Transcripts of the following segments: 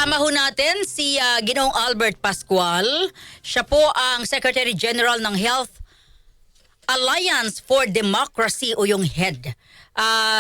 Kasama ho natin si Ginoong Albert Pascual. Siya po ang Secretary General ng Health Alliance for Democracy o yung HED.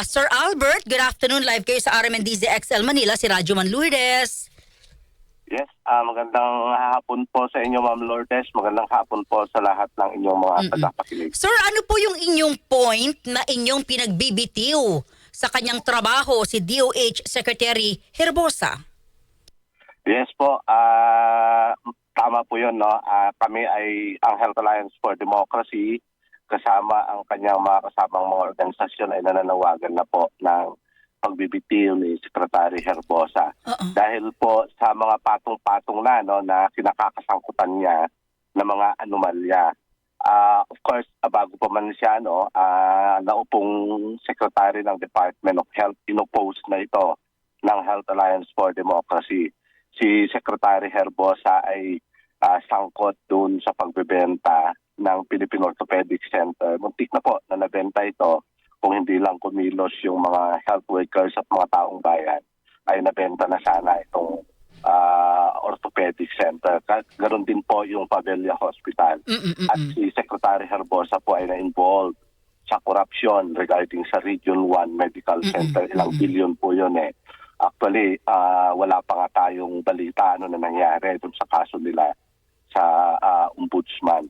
Sir Albert, good afternoon. Live kayo sa RMNDZ XL Manila, si Radyo Man Lourdes. Yes, magandang hapon po sa inyo, Ma'am Lourdes. Magandang hapon po sa lahat ng inyong mga tagapakinig. Sir, ano po yung inyong point na inyong pinagbibitiw sa kanyang trabaho si DOH Secretary Herbosa? Yes po, tama po yun, no? Kami ay ang Health Alliance for Democracy, kasama ang kanyang mga kasamang mga organisasyon ay nananawagan na po ng pagbibitiw ni Secretary Herbosa. Dahil po sa mga patong-patong na, no, na kinakakasangkutan niya ng mga anomalya. Of course, bago pa man siya, no, naupong Secretary ng Department of Health, inopose na ito ng Health Alliance for Democracy. Si Secretary Herbosa ay sangkot doon sa pagbebenta ng Philippine Orthopedic Center. Muntik na po na nabenta ito kung hindi lang kumilos yung mga health workers at mga taong bayan, ay nabenta na sana itong orthopedic center. Ganon din po yung Pavella Hospital. At si Secretary Herbosa po ay na-involved sa corruption regarding sa Region 1 Medical Center. Ilang billion po yun eh. Actually, wala pa nga tayong balita ano na nangyari dun sa kaso nila sa ombudsman.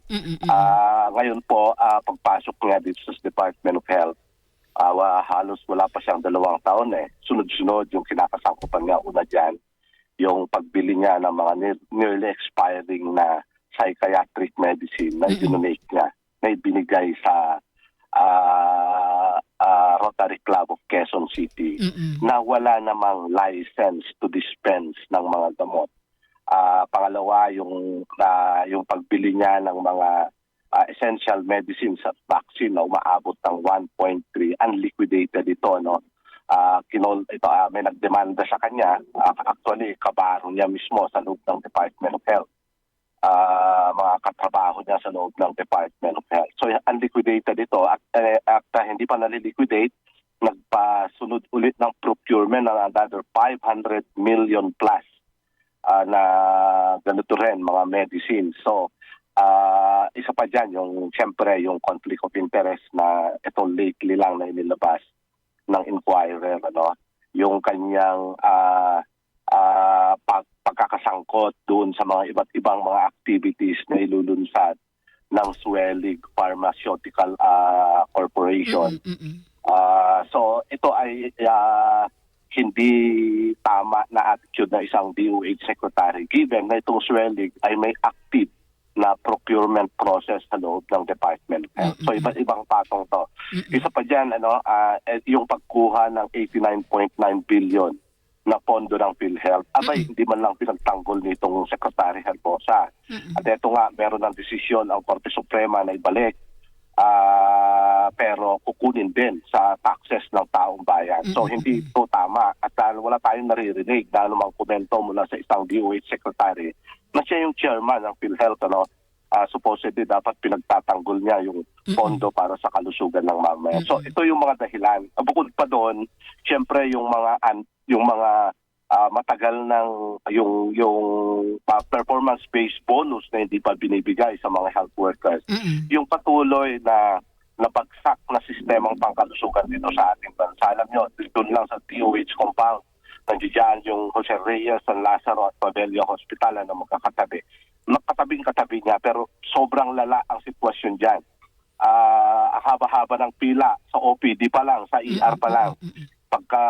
Ngayon po, pagpasok niya dito sa Department of Health, halos wala pa siyang 2 taon eh. Sunod-sunod yung kinakasangkupan niya. Una dyan, yung pagbili niya ng mga nearly expiring na psychiatric medicine na dinonate niya, na ibinigay sa Rotary Club of Quezon City na wala namang license to dispense ng mga gamot. Pangalawa, yung pagbili niya ng mga essential medicines at vaccine na umaabot ng 1.3 unliquidated ito, no. May nagdemanda sa kanya, actually kabaro niya mismo sa loob ng Department of Health, mga katrabaho niya sa loob ng Department of Health. So unliquidated ito at hindi pa naliliquidate, nagpasunod ulit ng procurement ng another 500 million plus na ganito rin mga medicine. So isa pa dyan yung siyempre yung conflict of interest na ito lately lang na inilabas ng Inquirer, ano, yung kanyang pagkakasangkot doon sa mga iba't ibang mga activities na ilulunsad ng Swellig Pharmaceutical Corporation. So ito ay hindi tama na attitude na isang DOH secretary given na itong Swellig ay may active na procurement process sa loob ng Department of Health. So iba't ibang patong to. Isa pa dyan, yung pagkuha ng 89.9 billion na pondo ng PhilHealth. Abay, hindi man lang pinagtanggol nitong Secretary Herbosa. At ito nga, meron ng desisyon ang Korte Suprema na ibalik, pero kukunin din sa taxes ng taong bayan. So hindi ito tama. At wala tayong naririnig na anumang komento mula sa isang DOH Secretary na siya yung chairman ng PhilHealth, supposedly dapat pinagtatanggol niya yung pondo para sa kalusugan ng mamaya. So ito yung mga dahilan. Bukod pa doon, siyempre yung mga matagal ng yung performance-based bonus na hindi pa binibigay sa mga health workers. Yung patuloy na nabagsak na sistemang pangkalusugan dito sa ating bansa. Alam nyo, doon lang sa DOH compound, nandiyan yung Jose Reyes, San Lazaro at Pavella Hospital na magkakatabi. Nakatabing-katabi niya pero sobrang lala ang sitwasyon dyan. Ang haba-haba ng pila sa OPD pa lang, sa ER pa lang. Pagka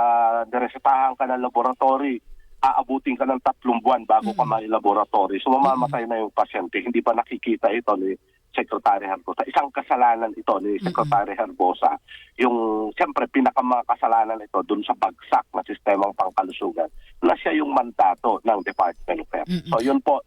niresetahan ka ng laboratory, aabutin ka ng 3 buwan bago ka may laboratory. So mamamatay na yung pasyente. Hindi pa nakikita ito ni Secretary Herbosa. Isang kasalanan ito ni Secretary Herbosa. Yung siyempre pinakamakasalanan ito dun sa bagsak na sistemang pangkalusugan na siya yung mandato ng Department of Health. So yun po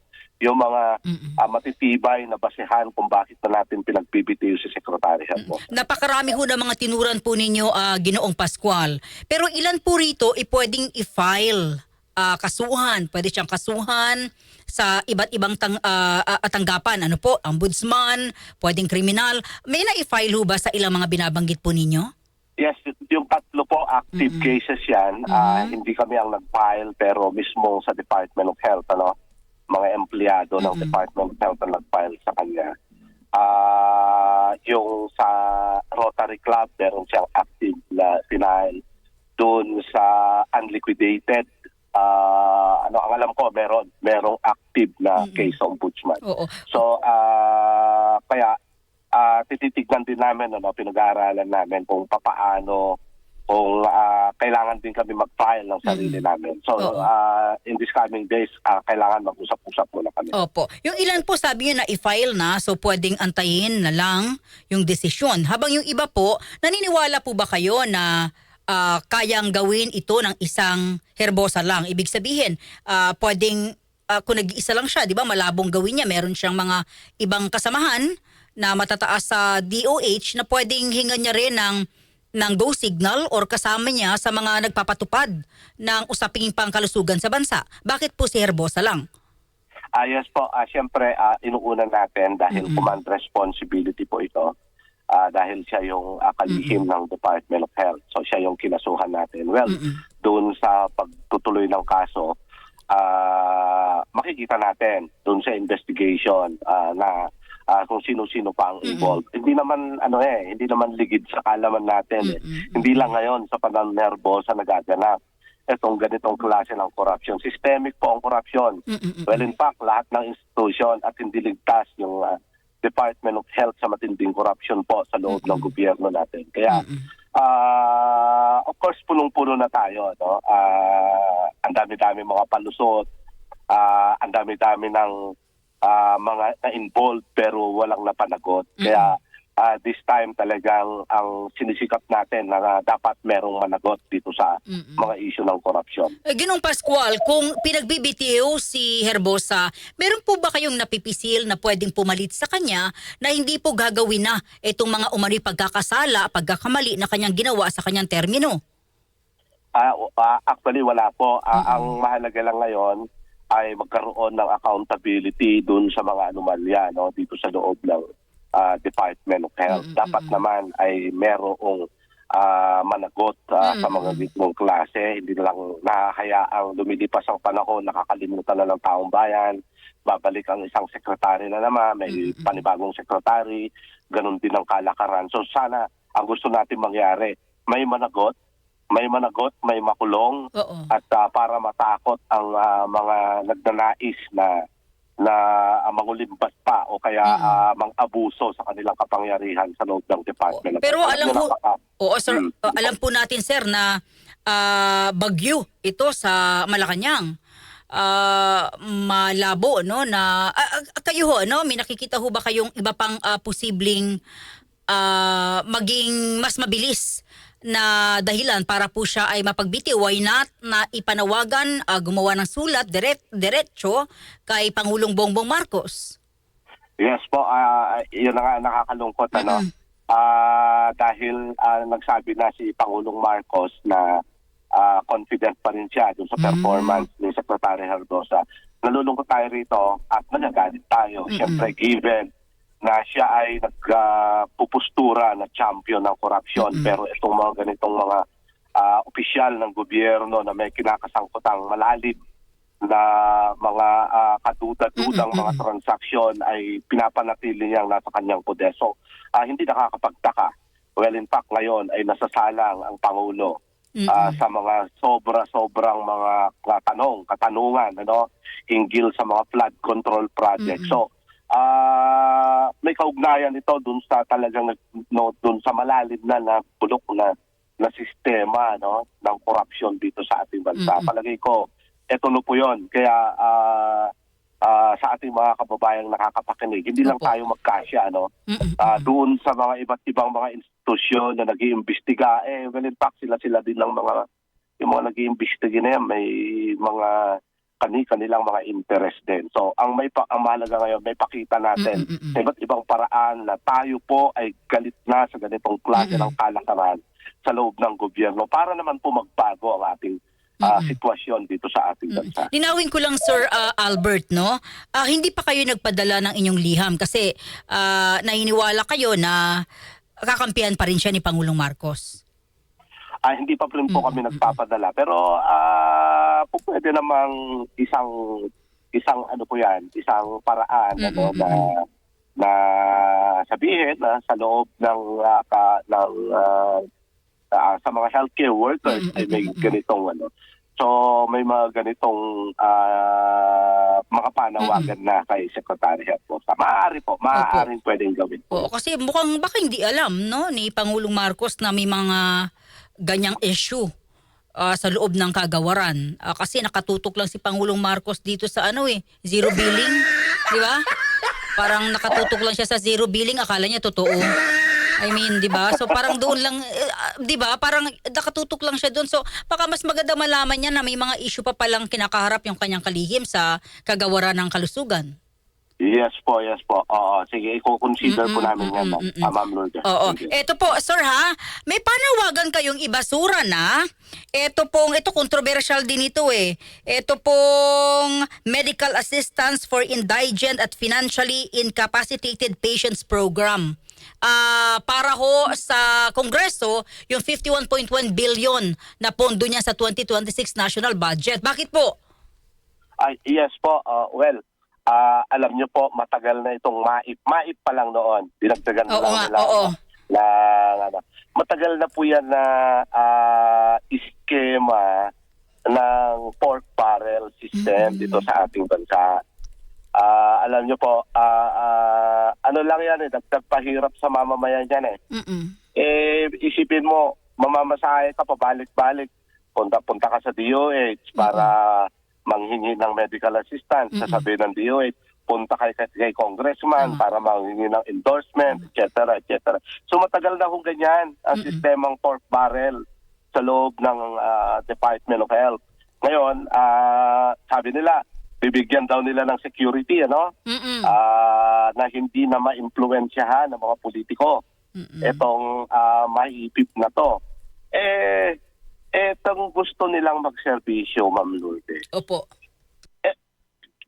yung mga matitibay na basehan kung bakit na natin pinagbibitiw si Secretary Herbosa. Napakarami ho ng mga tinuran po ninyo, Ginoong Pascual. Pero ilan po rito pwedeng i-file kasuhan? Pwede siyang kasuhan sa iba't ibang tanggapan. Ano po? Ombudsman, pwedeng kriminal. May na-i-file ho ba sa ilang mga binabanggit po ninyo? Yes, yung tatlo po active cases yan. Hindi kami ang nag-file pero mismo sa Department of Health, mga empleyado ng Department of Health ang nag-file sa kanya. Yung sa Rotary Club, meron siyang active na final. Doon sa unliquidated, ang alam ko, merong active na case sa ombudsman. Oo. So, kaya tititignan din namin, pinag-aaralan namin kung papaano, kung kailangan din kami mag-file ng sarili namin. So, in these coming days, kailangan mag-usap-usap muna kami. Opo. Yung ilan po sabi niyo na i-file na, so pwedeng antayin na lang yung desisyon. Habang yung iba po, naniniwala po ba kayo na kayang gawin ito ng isang herbosa lang? Ibig sabihin, pwedeng kung nag-iisa lang siya, di ba, malabong gawin niya. Meron siyang mga ibang kasamahan na matataas sa DOH na pwedeng hingan niya rin ng go signal or kasama niya sa mga nagpapatupad ng usaping pangkalusugan sa bansa. Bakit po si Herbosa lang? Yes po, siyempre inuuna natin dahil command responsibility po ito. Dahil siya yung kalihim ng Department of Health. So siya yung kinasuhan natin. Well, doon sa pagtutuloy ng kaso, makikita natin doon sa investigation na kung sino-sino pa ang involved. Hindi naman ligid sa kalaman natin. Hindi lang ngayon sa panannerbosa nagaganap itong ganitong klase ng corruption. Systemic po ang corruption. Well, in fact, lahat ng institusyon at hindi ligtas yung Department of Health sa matinding corruption po sa loob ng gobyerno natin. Kaya, of course, punong-puno na tayo. Ang dami-dami mga palusot, ang dami-dami ng mga na-involved pero walang napanagot. Kaya this time talagang ang sinisikap natin na dapat merong managot dito sa mga issue ng korupsyon. Ginong Pascual, kung pinagbibitiw si Herbosa, meron po ba kayong napipisil na pwedeng pumalit sa kanya na hindi po gagawin na itong mga umano'y pagkakamali na kanyang ginawa sa kanyang termino? Actually, wala po. Ang mahalaga lang ngayon ay magkaroon ng accountability dun sa mga anomalya dito sa loob ng Department of Health. Dapat naman ay merong managot sa mga gitong klase. Hindi lang nahahayaang lumilipas ang panahon, nakakalimutan na ng taong bayan, babalik ang isang sekretary na naman, may panibagong sekretary, ganun din ang kalakaran. So sana ang gusto natin mangyari, may managot, may makulong, at para matakot ang mga nagnanais na mangulimbat pa o kaya mang-abuso sa kanilang kapangyarihan sa loob ng department. Pero alam po natin, sir, na bagyo ito sa Malacanang. Malabo na kayo may nakikita ho ba kayong iba pang posibleng maging mas mabilis na dahilan para po siya ay mapagbitiw? Why not na ipanawagan, gumawa ng sulat diretso kay Pangulong Bongbong Marcos? Yes po, yun na nga nakakalungkot dahil nagsabi na si Pangulong Marcos na confident pa rin siya dun sa performance ni Secretary Herbosa. Nalulungkot tayo rito at nagagalit tayo. Siyempre, given na siya ay nagpupustura na champion ng korupsyon, pero itong mga ganitong mga opisyal ng gobyerno na may kinakasangkutang malalim na mga kaduda-dudang mga transaksyon ay pinapanatili niyang nasa kanyang poder. So, hindi nakakapagtaka. Well, in fact, ngayon ay nasasalang ang Pangulo sa mga sobrang mga katanungan hinggil sa mga flood control project. So, may kaugnayan ito dun sa talagang dun sa malalim na bulok na sistema ng korupsyon dito sa ating bansa. Palagay ko, eto po yun. Kaya sa ating mga kababayang nakakapakinig, hindi lang tayo magkasya doon sa mga iba't ibang mga institusyon na nag-iimbestiga. Well, in fact, sila din lang yung mga nag-iimbestiga na yan, may mga kanilang mga interest din. So, ang mahalaga ngayon, may pakita natin sa iba't ibang paraan na tayo po ay galit na sa ganitong klase ng kalakaran sa loob ng gobyerno para naman po magbago ang ating sitwasyon dito sa ating bansa. Linawin ko lang, Sir Albert, hindi pa kayo nagpadala ng inyong liham kasi naniniwala kayo na kakampihan pa rin siya ni Pangulong Marcos. Hindi pa rin po kami nagpapadala. Pero po pwede namang isang ano po yan, isang paraan ano, na sabihin na sa loob ng sa mga healthcare workers ay may ganitong ano. So may mga ganitong mga panawagan na kay Secretary Health po. Maaaring pwedeng gawin po. Oo, kasi mukhang baka hindi alam no ni Pangulong Marcos na may mga ganyang issue sa loob ng kagawaran. Kasi nakatutok lang si Pangulong Marcos dito sa zero billing, di ba? Parang nakatutok lang siya sa zero billing, akala niya totoo. I mean, 'di ba? So parang doon lang 'di ba? Parang nakatutok lang siya doon. So baka mas maganda malaman niya na may mga issue pa palang kinakaharap yung kanyang kalihim sa kagawaran ng kalusugan. Yes po. Oo, sige, i-consider po namin yan, Ma'am Lourdes. Oo. Ito po, sir ha, may panawagan kayong ibasura na. Ito controversial din ito eh. Ito pong Medical Assistance for Indigent at Financially Incapacitated Patients Program. Para ho sa Kongreso, yung 51.1 billion na pondo niya sa 2026 national budget. Bakit po? Yes po, alam niyo po, matagal na itong MAIP pa lang noon. Dinagdagan na lang nila. Matagal na po yan na iskema ng pork barrel system dito sa ating bansa. Alam niyo po, ano lang yan nagpahirap sa mamamayan yan isipin mo, mamamasahe ka pabalik-balik, punta ka sa DOH para manghingi ng medical assistance, sasabihin ng DOH, punta kay congressman para manghingi ng endorsement, etc. So matagal na kung ganyan ang sistemang pork barrel sa loob ng Department of Health. Ngayon, sabi nila, bibigyan daw nila ng security, na hindi na ma-impluwensyahan ng mga politiko. Etong maipip na to. Etong gusto nilang magserbisyo, Ma'am Lourdes. Opo.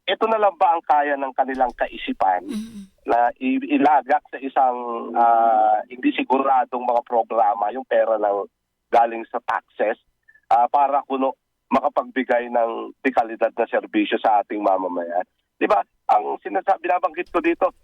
Ito na lang ba ang kaya ng kanilang kaisipan na ilagak sa isang hindi siguradong mga programa, yung pera ng galing sa taxes, para kuno makapagbigay ng dekalidad na serbisyo sa ating mamamayan? Di ba? Ang binabanggit ko dito,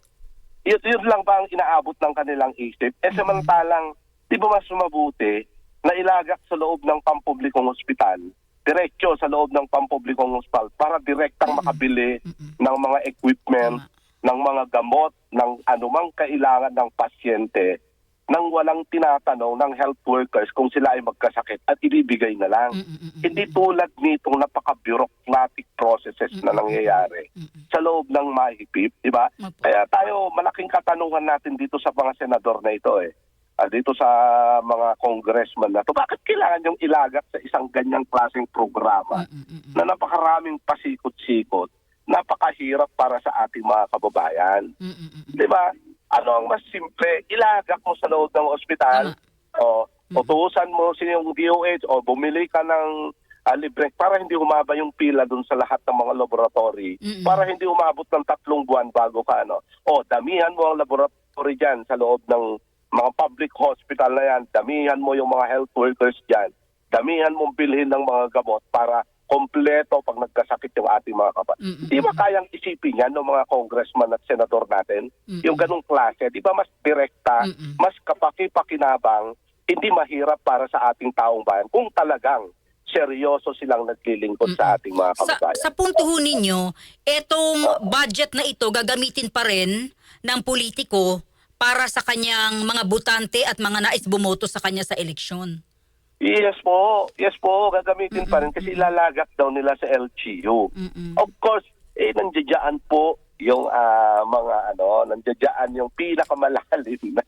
yun lang ba ang inaabot ng kanilang isip? Samantalang, di ba mas mabuti na ilagak sa loob ng pampublikong ospital, diretso sa loob ng pampublikong ospital para direktang makabili ng mga equipment, ng mga gamot, ng anumang kailangan ng pasyente, nang walang tinatanong ng health workers kung sila ay magkasakit at ibibigay na lang. Hindi tulad nitong napaka-bureaucratic processes na nangyayari sa loob ng mahipip, di ba? Kaya tayo, malaking katanungan natin dito sa mga senador na ito dito sa mga congressman na to. Bakit kailangan yung ilagak sa isang ganyang klaseng programa na napakaraming pasikot-sikot, napakahirap para sa ating mga kababayan? Di ba? Ano ang mas simple? Ilagak mo sa loob ng ospital, utusan mo yung DOH o bumili ka ng libre para hindi humaba yung pila dun sa lahat ng mga laboratory, para hindi umabot ng 3 buwan bago ka damihan mo ang laboratory dyan sa loob ng mga public hospital na yan, damihan mo yung mga health workers dyan, damihan mong bilhin ng mga gamot para kompleto pag nagkasakit yung ating mga kapatid. Di ba kayang isipin yan ng mga congressman at senador natin? Yung ganong klase, di ba mas direkta, mas kapaki-pakinabang, hindi mahirap para sa ating taong bayan kung talagang seryoso silang naglilingkod sa ating mga kababayan. Sa punto ho ninyo, etong budget na ito gagamitin pa rin ng politiko para sa kanyang mga butante at mga nais bumoto sa kanya sa eleksyon. Yes po, gagamitin pa rin kasi ilalagak daw nila sa LGU. Of course, nandiyan po yung nandiyan yung pinakamalalim na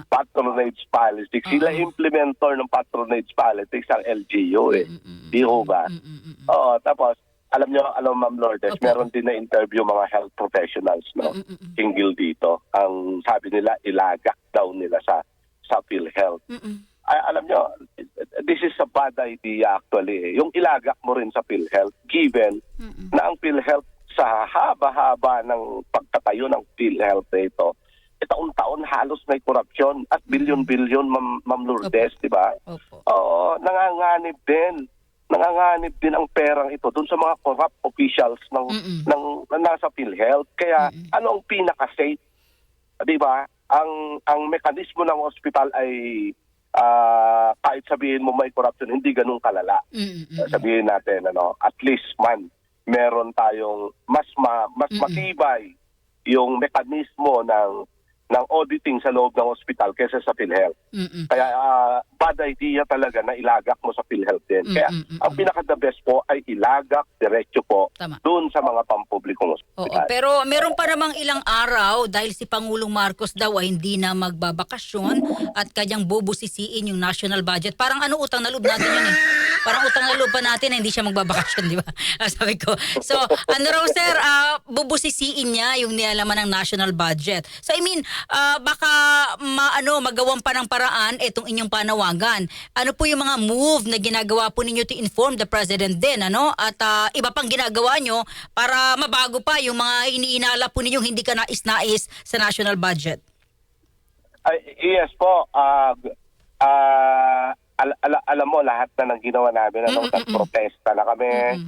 patronage politics. Sila implementor ng patronage politics ang LGU Di ho ba? Tapos alam Ma'am Lourdes, meron din na interview mga health professionals hinggil dito. Ang sabi nila, ilagak daw nila sa PhilHealth. Alam nyo, this is a bad idea actually. Yung ilagak mo rin sa PhilHealth, given na ang PhilHealth sa haba-haba ng pagtatayo ng PhilHealth ito, taon-taon halos may korupsyon at bilyon-bilyon, Ma'am Lourdes, di ba? Opo. Oo, nanganganib din. Nanganganib din ang perang ito doon sa mga corrupt officials ng nasa PhilHealth. Kaya ano ang pinaka-safe? 'Di ba? Ang mekanismo ng ospital ay kahit sabihin mo may corruption, hindi ganun kalala. Sabihin natin at least meron tayong mas matibay yung mekanismo ng auditing sa loob ng ospital kaysa sa PhilHealth. Kaya bad idea talaga na ilagak mo sa PhilHealth din. Kaya ang pinaka-the best po ay ilagak diretso po Tama. doon sa mga pampublikong Oo, ospital. pero meron pa namang ilang araw dahil si Pangulong Marcos daw ay hindi na magbabakasyon at kanyang bubusisiin yung national budget. Parang utang na loob natin yun eh. Parang utang na loob pa natin na hindi siya magbabakasyon, di ba? Sabi ko. So, raw sir, bubusisiin niya yung nialaman ng national budget. So, I mean, baka magawan pa ng paraan itong inyong panawagan. Ano po yung mga move na ginagawa po ninyo to inform the President din, At iba pang ginagawa nyo para mabago pa yung mga iniinala po ninyong hindi ka nais-nais sa national budget? Yes po. Alam mo, lahat na ng ginawa namin, nagprotesta na kami,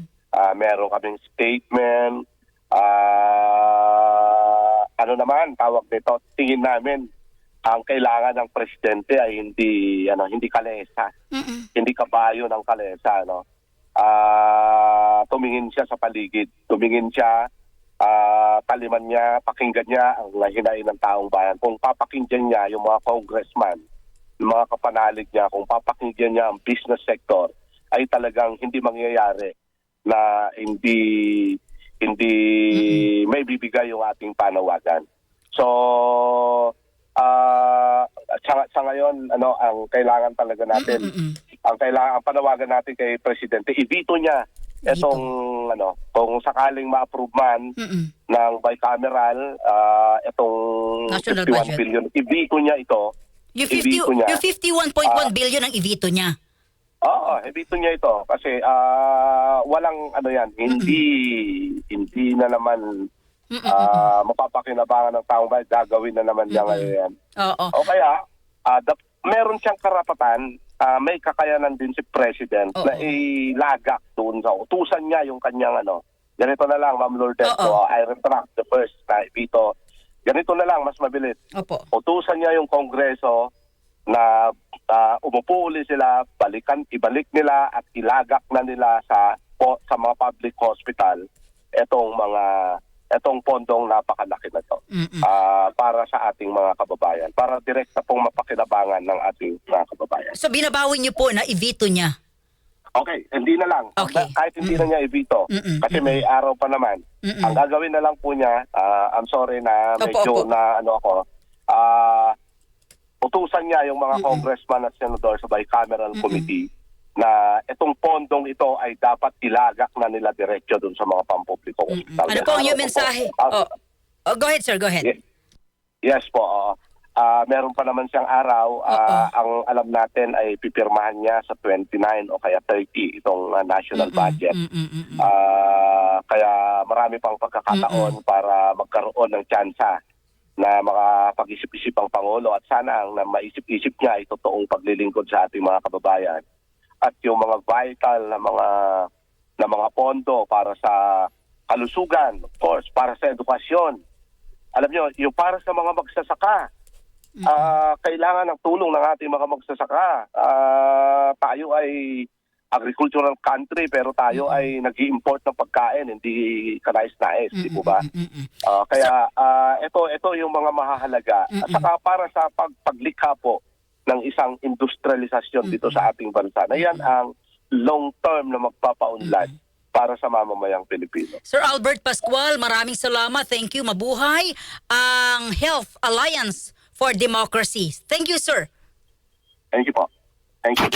meron kaming statement, tawag nito, tingin namin, ang kailangan ng presidente ay hindi kalesa, hindi kabayo ng kalesa, tumingin siya sa paligid, tumingin siya, taliman niya, pakinggan niya ang hinaing ng taong bayan. Kung papakinggan niya yung mga congressman, yung mga kapanalig niya, kung papakinggan niya ang business sector, ay talagang hindi mangyayari na hindi may bibigay yung ating panawagan. So, sa ngayon, ang kailangan talaga natin, ang panawagan natin kay Presidente, i-veto niya itong, kung sakaling ma-approve man ng bicameral, itong National 51 budget. billion, i-veto niya ito. Yung I-veto niya. 51.1 billion ang i-veto niya. Oo, i-veto niya ito kasi walang hindi na naman mapapakinabangan ng taong bayan, gagawin na naman niya ngayon yan. Oo. O kaya, meron siyang karapatan, may kakayanan din si President na ilagak doon sa utusan niya yung kanyang ganito na lang, Ma'am Lourdes, I retract the first na veto. Ganito na lang, mas mabilis. Opo. Utusan niya yung Kongreso na umupo uli sila, ibalik nila at ilagak na nila sa mga public hospital etong pondong napakalaki na to para sa ating mga kababayan, para direkta pong mapakinabangan ng ating mga kababayan. So binabawi niyo po na i-veto niya? Okay, hindi na lang. Okay. Kahit hindi na niya i-veto. Kasi may araw pa naman. Ang gagawin na lang po niya, I'm sorry na medyo utusan niya yung mga congressman at senador sa bicameral committee na itong pondong ito ay dapat ilagak na nila diretso dun sa mga pampublikong ospital. Ano po ang iyong mensahe? Go ahead, sir. Go ahead. Yes po. Meron pa naman siyang araw. Ang alam natin ay pipirmahan niya sa 29 o kaya 30 itong national budget. Kaya marami pang pagkakataon para magkaroon ng tsansa na makapag-isip-isip ang Pangulo at sana ang maisip-isip niya ay totoong paglilingkod sa ating mga kababayan. At yung mga vital na mga pondo para sa kalusugan, of course, para sa edukasyon. Alam niyo, yung para sa mga magsasaka, kailangan ng tulong ng ating mga magsasaka. Tayo ay agricultural country pero tayo ay nag-i-import ng pagkain, hindi kanais-nais, di po ba? Kaya ito yung mga mahahalaga. At saka para sa paglikha po ng isang industrialisasyon dito sa ating bansa, na yan ang long-term na magpapaunlad para sa mamamayang Pilipino. Sir Albert Pascual, maraming salamat. Thank you. Mabuhay ang Health Alliance for Democracy. Thank you, sir. Thank you po. Thank you.